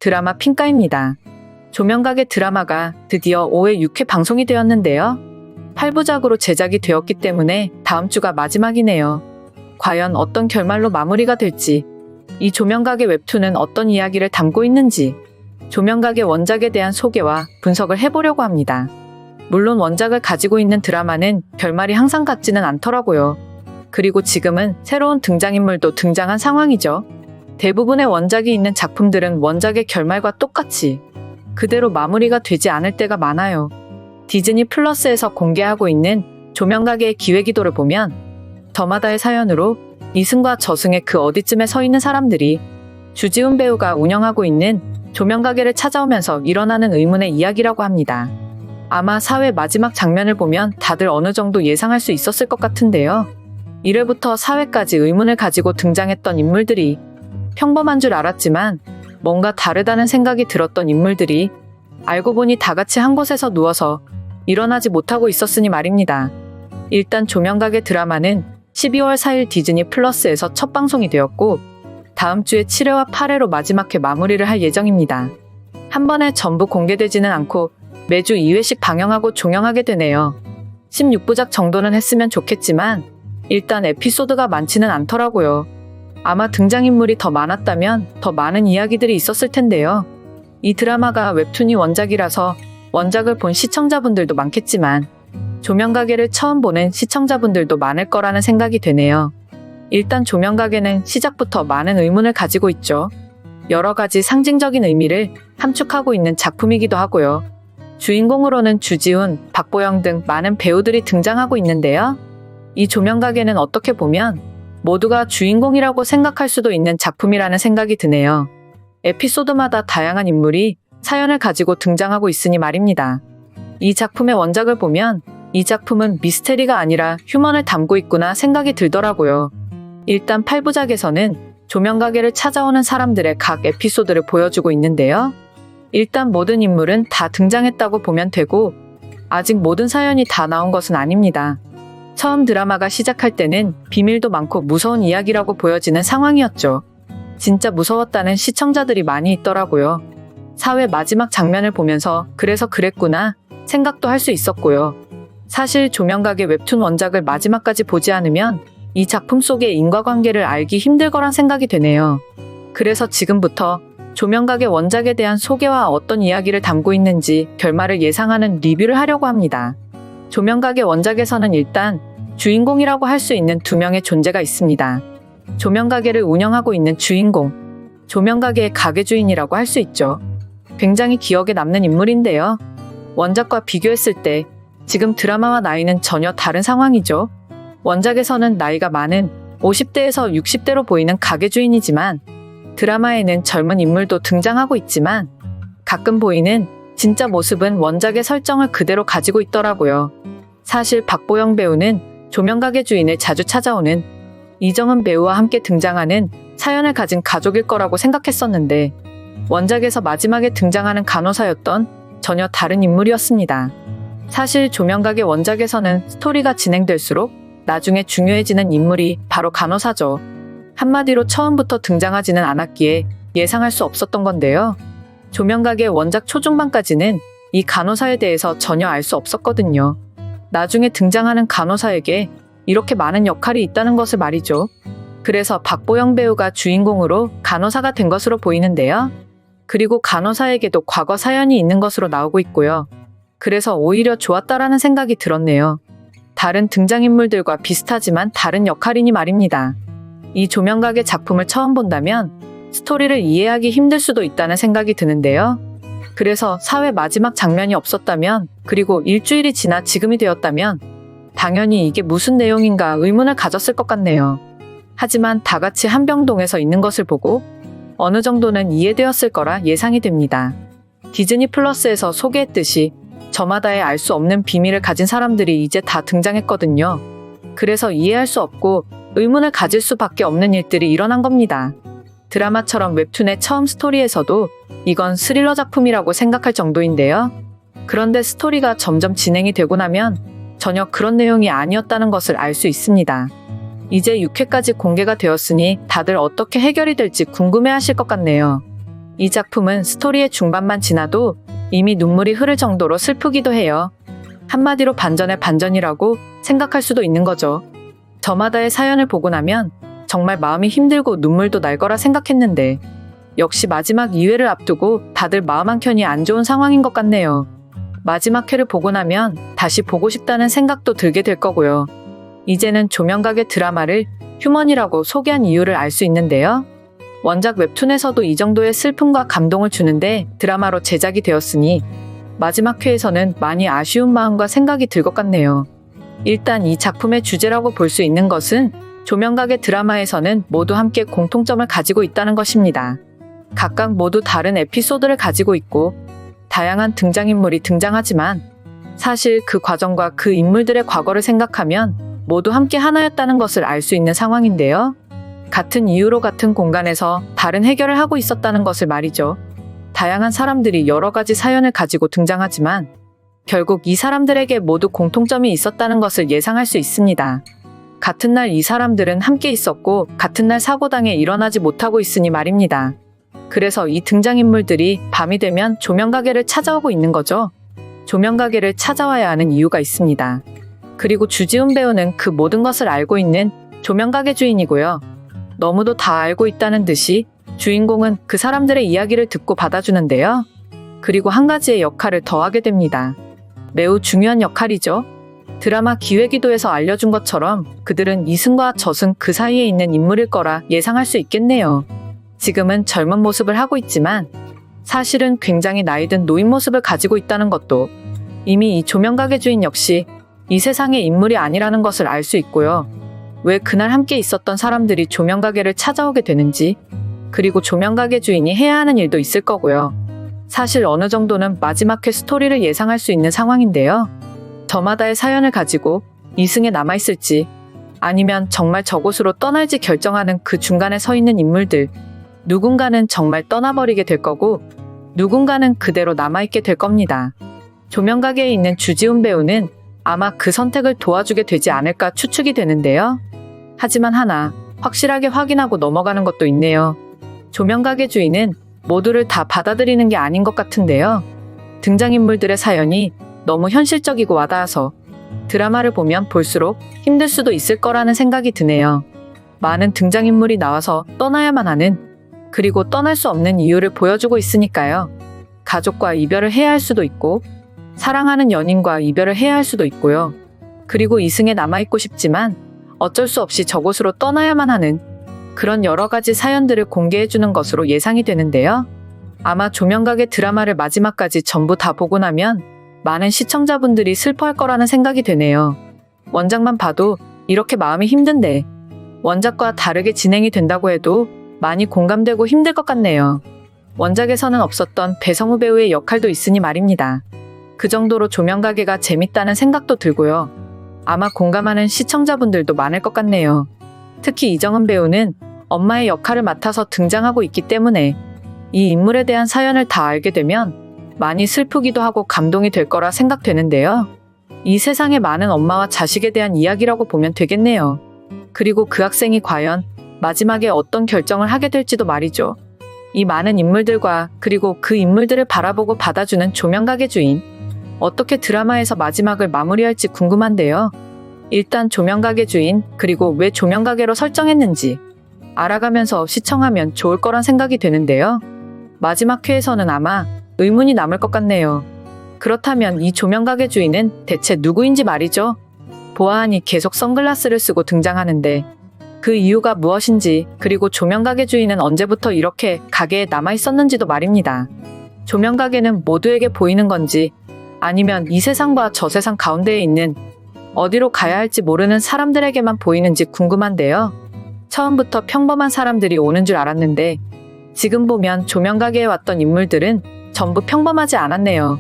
드라마 핑가입니다. 조명가게 드라마가 드디어 5회 6회 방송이 되었는데요. 8부작으로 제작이 되었기 때문에 다음 주가 마지막이네요. 과연 어떤 결말로 마무리가 될지, 이 조명가게 웹툰은 어떤 이야기를 담고 있는지, 조명가게 원작에 대한 소개와 분석을 해보려고 합니다. 물론 원작을 가지고 있는 드라마는 결말이 항상 같지는 않더라고요. 그리고 지금은 새로운 등장인물도 등장한 상황이죠. 대부분의 원작이 있는 작품들은 원작의 결말과 똑같이 그대로 마무리가 되지 않을 때가 많아요. 디즈니 플러스에서 공개하고 있는 조명가게의 기획이도를 보면 저마다의 사연으로 이승과 저승의 그 어디쯤에 서 있는 사람들이 주지훈 배우가 운영하고 있는 조명가게를 찾아오면서 일어나는 의문의 이야기라고 합니다. 아마 4회 마지막 장면을 보면 다들 어느 정도 예상할 수 있었을 것 같은데요. 1회부터 4회까지 의문을 가지고 등장했던 인물들이 평범한 줄 알았지만 뭔가 다르다는 생각이 들었던 인물들이 알고 보니 다 같이 한 곳에서 누워서 일어나지 못하고 있었으니 말입니다. 일단 조명가게 드라마는 12월 4일 디즈니 플러스에서 첫 방송이 되었고 다음 주에 7회와 8회로 마지막 회 마무리를 할 예정입니다. 한 번에 전부 공개되지는 않고 매주 2회씩 방영하고 종영하게 되네요. 16부작 정도는 했으면 좋겠지만 일단 에피소드가 많지는 않더라고요. 아마 등장인물이 더 많았다면 더 많은 이야기들이 있었을 텐데요. 이 드라마가 웹툰이 원작이라서 원작을 본 시청자분들도 많겠지만 조명가게를 처음 보는 시청자분들도 많을 거라는 생각이 되네요. 일단 조명가게는 시작부터 많은 의문을 가지고 있죠. 여러 가지 상징적인 의미를 함축하고 있는 작품이기도 하고요. 주인공으로는 주지훈, 박보영 등 많은 배우들이 등장하고 있는데요. 이 조명가게는 어떻게 보면 모두가 주인공이라고 생각할 수도 있는 작품이라는 생각이 드네요. 에피소드마다 다양한 인물이 사연을 가지고 등장하고 있으니 말입니다. 이 작품의 원작을 보면 이 작품은 미스테리가 아니라 휴먼을 담고 있구나 생각이 들더라고요. 일단 8부작에서는 조명가게를 찾아오는 사람들의 각 에피소드를 보여주고 있는데요. 일단 모든 인물은 다 등장했다고 보면 되고 아직 모든 사연이 다 나온 것은 아닙니다. 처음 드라마가 시작할 때는 비밀도 많고 무서운 이야기라고 보여지는 상황이었죠. 진짜 무서웠다는 시청자들이 많이 있더라고요. 4회 마지막 장면을 보면서 그래서 그랬구나 생각도 할 수 있었고요. 사실 조명가게 웹툰 원작을 마지막까지 보지 않으면 이 작품 속의 인과관계를 알기 힘들 거란 생각이 되네요. 그래서 지금부터 조명가게 원작에 대한 소개와 어떤 이야기를 담고 있는지 결말을 예상하는 리뷰를 하려고 합니다. 조명가게 원작에서는 일단 주인공이라고 할 수 있는 2명의 존재가 있습니다. 조명가게를 운영하고 있는 주인공, 조명가게의 가게 주인이라고 할 수 있죠. 굉장히 기억에 남는 인물인데요. 원작과 비교했을 때 지금 드라마와 나이는 전혀 다른 상황이죠. 원작에서는 나이가 많은 50대에서 60대로 보이는 가게 주인이지만 드라마에는 젊은 인물도 등장하고 있지만 가끔 보이는 진짜 모습은 원작의 설정을 그대로 가지고 있더라고요. 사실 박보영 배우는 조명가게 주인을 자주 찾아오는 이정은 배우와 함께 등장하는 사연을 가진 가족일 거라고 생각했었는데 원작에서 마지막에 등장하는 간호사였던 전혀 다른 인물이었습니다. 사실 조명가게 원작에서는 스토리가 진행될수록 나중에 중요해지는 인물이 바로 간호사죠. 한마디로 처음부터 등장하지는 않았기에 예상할 수 없었던 건데요. 조명가게 원작 초중반까지는 이 간호사에 대해서 전혀 알 수 없었거든요. 나중에 등장하는 간호사에게 이렇게 많은 역할이 있다는 것을 말이죠. 그래서 박보영 배우가 주인공으로 간호사가 된 것으로 보이는데요. 그리고 간호사에게도 과거 사연이 있는 것으로 나오고 있고요. 그래서 오히려 좋았다라는 생각이 들었네요. 다른 등장인물들과 비슷하지만 다른 역할이니 말입니다. 이 조명가게 작품을 처음 본다면 스토리를 이해하기 힘들 수도 있다는 생각이 드는데요. 그래서 4회 마지막 장면이 없었다면 그리고 일주일이 지나 지금이 되었다면 당연히 이게 무슨 내용인가 의문을 가졌을 것 같네요. 하지만 다 같이 한병동에서 있는 것을 보고 어느 정도는 이해되었을 거라 예상이 됩니다. 디즈니 플러스에서 소개했듯이 저마다의 알 수 없는 비밀을 가진 사람들이 이제 다 등장했거든요. 그래서 이해할 수 없고 의문을 가질 수밖에 없는 일들이 일어난 겁니다. 드라마처럼 웹툰의 처음 스토리에서도 이건 스릴러 작품이라고 생각할 정도인데요. 그런데 스토리가 점점 진행이 되고 나면 전혀 그런 내용이 아니었다는 것을 알 수 있습니다. 이제 6회까지 공개가 되었으니 다들 어떻게 해결이 될지 궁금해하실 것 같네요. 이 작품은 스토리의 중반만 지나도 이미 눈물이 흐를 정도로 슬프기도 해요. 한마디로 반전의 반전이라고 생각할 수도 있는 거죠. 저마다의 사연을 보고 나면 정말 마음이 힘들고 눈물도 날 거라 생각했는데 역시 마지막 2회를 앞두고 다들 마음 한켠이 안 좋은 상황인 것 같네요. 마지막 회를 보고 나면 다시 보고 싶다는 생각도 들게 될 거고요. 이제는 조명각의 드라마를 휴먼이라고 소개한 이유를 알 수 있는데요. 원작 웹툰에서도 이 정도의 슬픔과 감동을 주는데 드라마로 제작이 되었으니 마지막 회에서는 많이 아쉬운 마음과 생각이 들 것 같네요. 일단 이 작품의 주제라고 볼 수 있는 것은 조명각의 드라마에서는 모두 함께 공통점을 가지고 있다는 것입니다. 각각 모두 다른 에피소드를 가지고 있고 다양한 등장인물이 등장하지만 사실 그 과정과 그 인물들의 과거를 생각하면 모두 함께 하나였다는 것을 알 수 있는 상황인데요. 같은 이유로 같은 공간에서 다른 해결을 하고 있었다는 것을 말이죠. 다양한 사람들이 여러 가지 사연을 가지고 등장하지만 결국 이 사람들에게 모두 공통점이 있었다는 것을 예상할 수 있습니다. 같은 날 이 사람들은 함께 있었고 같은 날 사고당해 일어나지 못하고 있으니 말입니다. 그래서 이 등장인물들이 밤이 되면 조명가게를 찾아오고 있는 거죠. 조명가게를 찾아와야 하는 이유가 있습니다. 그리고 주지훈 배우는 그 모든 것을 알고 있는 조명가게 주인이고요. 너무도 다 알고 있다는 듯이 주인공은 그 사람들의 이야기를 듣고 받아주는데요. 그리고 한 가지의 역할을 더 하게 됩니다. 매우 중요한 역할이죠. 드라마 기획이도에서 알려준 것처럼 그들은 이승과 저승 그 사이에 있는 인물일 거라 예상할 수 있겠네요. 지금은 젊은 모습을 하고 있지만 사실은 굉장히 나이든 노인 모습을 가지고 있다는 것도 이미 이 조명가게 주인 역시 이 세상의 인물이 아니라는 것을 알 수 있고요. 왜 그날 함께 있었던 사람들이 조명가게를 찾아오게 되는지, 그리고 조명가게 주인이 해야 하는 일도 있을 거고요. 사실 어느 정도는 마지막 회 스토리를 예상할 수 있는 상황인데요. 저마다의 사연을 가지고 이승에 남아있을지 아니면 정말 저곳으로 떠날지 결정하는 그 중간에 서 있는 인물들, 누군가는 정말 떠나버리게 될 거고 누군가는 그대로 남아있게 될 겁니다. 조명가게에 있는 주지훈 배우는 아마 그 선택을 도와주게 되지 않을까 추측이 되는데요. 하지만 하나 확실하게 확인하고 넘어가는 것도 있네요. 조명가게 주인은 모두를 다 받아들이는 게 아닌 것 같은데요. 등장인물들의 사연이 너무 현실적이고 와닿아서 드라마를 보면 볼수록 힘들 수도 있을 거라는 생각이 드네요. 많은 등장인물이 나와서 떠나야만 하는, 그리고 떠날 수 없는 이유를 보여주고 있으니까요. 가족과 이별을 해야 할 수도 있고 사랑하는 연인과 이별을 해야 할 수도 있고요. 그리고 이승에 남아있고 싶지만 어쩔 수 없이 저곳으로 떠나야만 하는 그런 여러 가지 사연들을 공개해주는 것으로 예상이 되는데요. 아마 조명각의 드라마를 마지막까지 전부 다 보고 나면 많은 시청자분들이 슬퍼할 거라는 생각이 되네요. 원작만 봐도 이렇게 마음이 힘든데 원작과 다르게 진행이 된다고 해도 많이 공감되고 힘들 것 같네요. 원작에서는 없었던 배성우 배우의 역할도 있으니 말입니다. 그 정도로 조명가게가 재밌다는 생각도 들고요. 아마 공감하는 시청자분들도 많을 것 같네요. 특히 이정은 배우는 엄마의 역할을 맡아서 등장하고 있기 때문에 이 인물에 대한 사연을 다 알게 되면 많이 슬프기도 하고 감동이 될 거라 생각되는데요. 이 세상의 많은 엄마와 자식에 대한 이야기라고 보면 되겠네요. 그리고 그 학생이 과연 마지막에 어떤 결정을 하게 될지도 말이죠. 이 많은 인물들과 그리고 그 인물들을 바라보고 받아주는 조명가게 주인, 어떻게 드라마에서 마지막을 마무리할지 궁금한데요. 일단 조명가게 주인, 그리고 왜 조명가게로 설정했는지 알아가면서 시청하면 좋을 거란 생각이 되는데요. 마지막 회에서는 아마 의문이 남을 것 같네요. 그렇다면 이 조명가게 주인은 대체 누구인지 말이죠. 보아하니 계속 선글라스를 쓰고 등장하는데 그 이유가 무엇인지, 그리고 조명가게 주인은 언제부터 이렇게 가게에 남아있었는지도 말입니다. 조명가게는 모두에게 보이는 건지 아니면 이 세상과 저 세상 가운데에 있는 어디로 가야 할지 모르는 사람들에게만 보이는지 궁금한데요. 처음부터 평범한 사람들이 오는 줄 알았는데 지금 보면 조명가게에 왔던 인물들은 전부 평범하지 않았네요.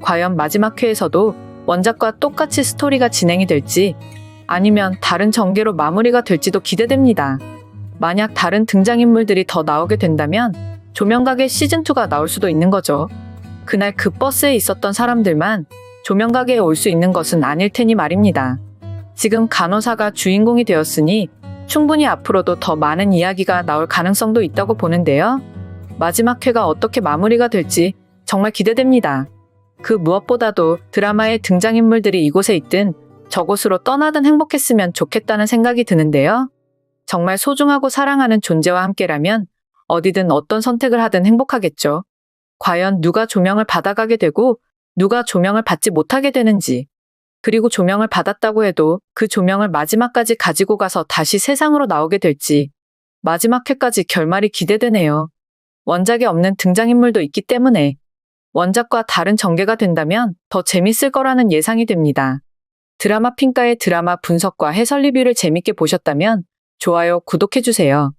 과연 마지막 회에서도 원작과 똑같이 스토리가 진행이 될지 아니면 다른 전개로 마무리가 될지도 기대됩니다. 만약 다른 등장인물들이 더 나오게 된다면 조명가게 시즌2가 나올 수도 있는 거죠. 그날 그 버스에 있었던 사람들만 조명가게에 올 수 있는 것은 아닐 테니 말입니다. 지금 간호사가 주인공이 되었으니 충분히 앞으로도 더 많은 이야기가 나올 가능성도 있다고 보는데요. 마지막 회가 어떻게 마무리가 될지 정말 기대됩니다. 그 무엇보다도 드라마의 등장인물들이 이곳에 있든 저곳으로 떠나든 행복했으면 좋겠다는 생각이 드는데요. 정말 소중하고 사랑하는 존재와 함께라면 어디든 어떤 선택을 하든 행복하겠죠. 과연 누가 조명을 받아가게 되고 누가 조명을 받지 못하게 되는지, 그리고 조명을 받았다고 해도 그 조명을 마지막까지 가지고 가서 다시 세상으로 나오게 될지 마지막 회까지 결말이 기대되네요. 원작에 없는 등장인물도 있기 때문에 원작과 다른 전개가 된다면 더 재밌을 거라는 예상이 됩니다. 드라마 핑가의 드라마 분석과 해설 리뷰를 재밌게 보셨다면 좋아요, 구독해주세요.